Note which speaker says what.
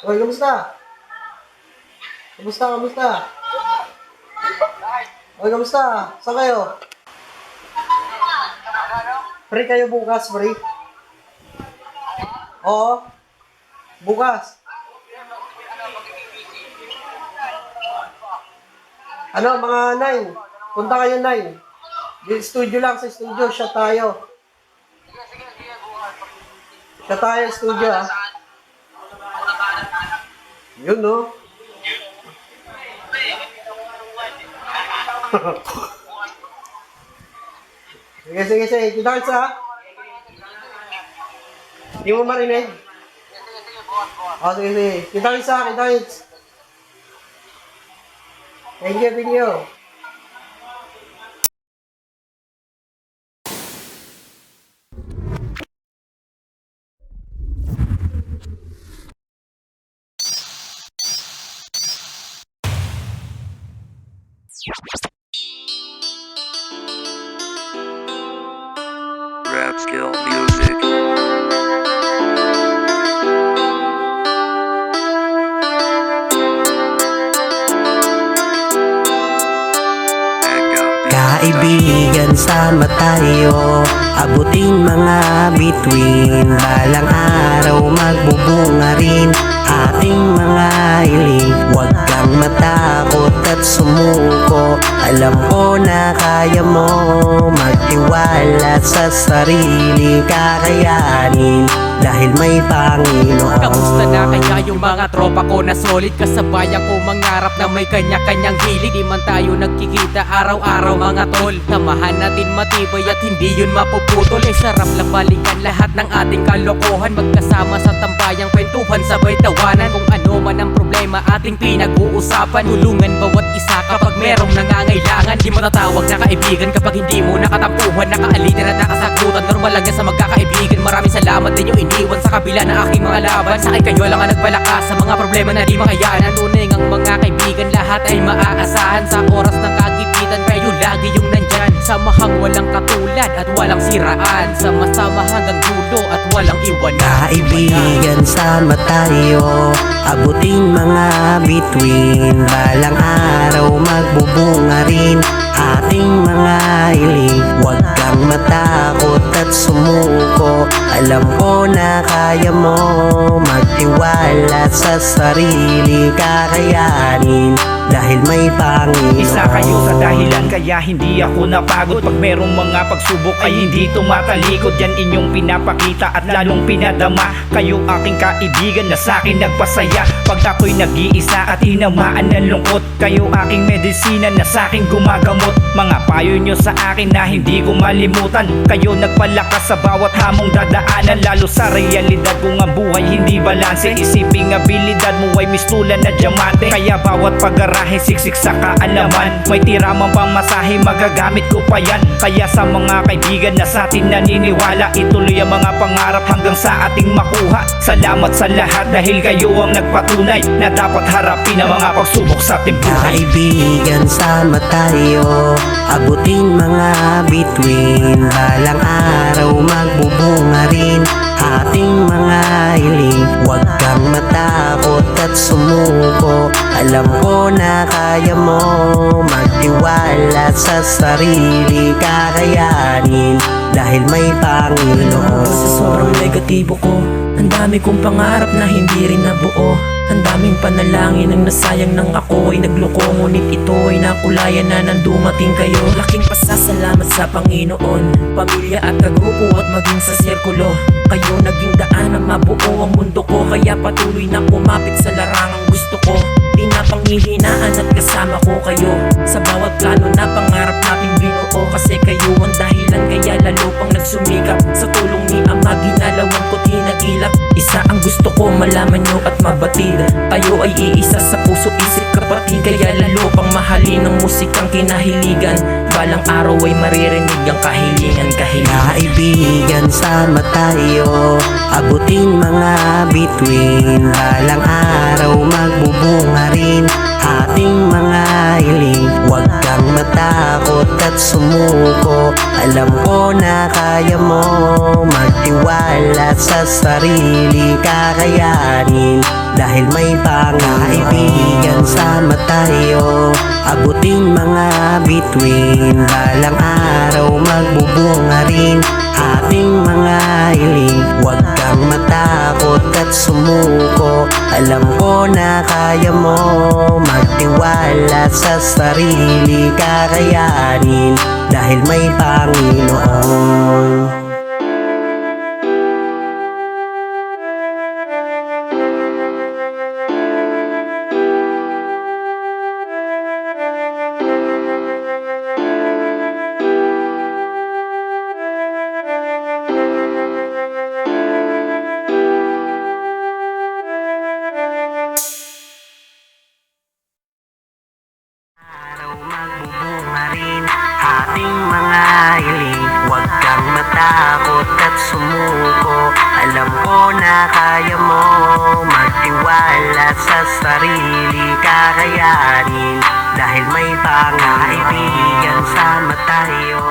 Speaker 1: Oy, kamusta? Kamusta? Oy, kamusta? Saan kayo? Free kayo bukas, free? Oo. Bukas. Ano, mga 9. Punta kayo 9. Di studio lang, sa studio. Shot tayo. Shot tayo, studio ah. Yun no. Sige. Kita-kits ha. Hindi mo marinig. O, sige. Kita-kits ha, kita-kits. Thank you.
Speaker 2: Rap skill music.
Speaker 3: Kaibigan, sama tayo, abuting mga bituin. Balang araw magbubunga rin ating mga hiling. Huwag kang matakot at sumuko, alam ko na kaya mo. Magtiwala sa sarili, kakayanin dahil may Panginoon.
Speaker 4: Kamusta na kaya yung mga tropa ko na solid? Kasabayan ko mangarap na may kanya-kanyang hilig. Di man tayo nagkikita araw-araw mga tol. Samahan natin matibay at hindi yun mapuputol. Ay sarap lang balikan lahat ng ating kalokohan. Magkasama sa tambayang kwentuhan, sabay tawanan. Kung ano man ang problema ating pinag-uusapan. Tulungan bawat isa kapag merong nangangailangan. Di matatawag na kaibigan kapag hindi mo nakatampuhan. Nakaalitan at nakasagutan, normal lang yan sa magkakaibigan. Maraming salamat din yung iniwan sa kabila ng aking mga laban. Sa akin kayo lang ang nagpalakas sa mga problema na di makayanan. Tunay ngang mga kaibigan, lahat ay maaasahan. Sa oras ng kagipitan, kayo lagi yung nandyan. Samahang walang katulad at walang siraan. Sama-sama hanggang dulo at walang iwanan.
Speaker 3: Kaibigan, sama tayo, abuting mga bituin. Balang araw magbubunga rin ating mga hiling. Huwag kang matakot at sumuko, alam ko na kaya mo. Magtiwala sa sarili, kakayanin dahil may Panginoon.
Speaker 5: Isa kayo sa dahilan kaya hindi ako napagod. Pag merong mga pagsubok ay hindi tumatalikod. Yan inyong pinapakita at lalong pinadama. Kayo aking kaibigan na sa'kin nagpasaya. Pag ako'y nag-iisa at tinamaan ng lungkot, kayo aking medisina na sa'kin gumagamot. Mga payo nyo sa akin na hindi ko malimutan. Kayo nagpalakas sa bawat hamong dadaanan. Lalo sa realidad kung ang buhay hindi balanse. Isiping abilidad mo ay mistulan na diamante. Kaya bawat pag-arahe siksik sa kaalaman. May tiramang pamasahe, magagamit ko pa yan. Kaya sa mga kaibigan na sa atin naniniwala, ituloy ang mga pangarap hanggang sa ating makuha. Salamat sa lahat dahil kayo ang nagpatunay na dapat harapin ang mga pagsubok sa ating buhay.
Speaker 3: Kaibigan, sama tayo, abuting mga bituin. Balang araw magbubunga rin ating mga hiling. Huwag kang matakot at sumuko, alam ko na kaya mo. Magtiwala sa sarili, kakayanin dahil may Panginoon.
Speaker 6: Sa sobrang negatibo ko, ang dami kong pangarap na hindi rin nabuo. Ang daming panalangin ang nasayang nang ako ay nagloko. Ngunit ito ay nakulayan na nang dumating kayo. Laking pasasalamat sa Panginoon, pamilya at kagrupo at maging sa sirkulo. Kayo naging daan na mabuo ang mundo ko. Kaya patuloy na kumapit sa larangang gusto ko. Di na panghihinaan at kasama ko kayo sa bawat plano na pangarap nating binuo. Kasi kayo ang dahilan kaya lalo pang nagsumikap. Sa tulong ni Ama ginalawan ko't hinagilap. Isa ang gusto ko malaman nyo at mabatid, tayo ay iisa sa puso isip kapatid. Kaya lalo pang mahalin ang musikang kinahiligan. Balang araw ay maririnig ang kahilingan.
Speaker 3: Kaibigan, sama tayo, abuting mga bituin. Balang araw magbubunga rin ating mga hiling. Huwag kang matakot at sumuko, alam ko na kaya mo. Magtiwala sa sarili, kakayanin. Dahil may pangaibigan, sama tayo. Abutin mga bituin, balang araw magbubunga rin ating mga hiling. Huwag kang matakot at sumuko, alam ko na kaya mo. Magtiwala sa sarili, kakayanin. Dahil may Panginoon. Magbubunga rin ating mga hiling. Huwag kang matakot at sumuko, alam ko na kaya mo. Magtiwala sa sarili, kakayanin. Dahil may pangaibigan, sama tayo.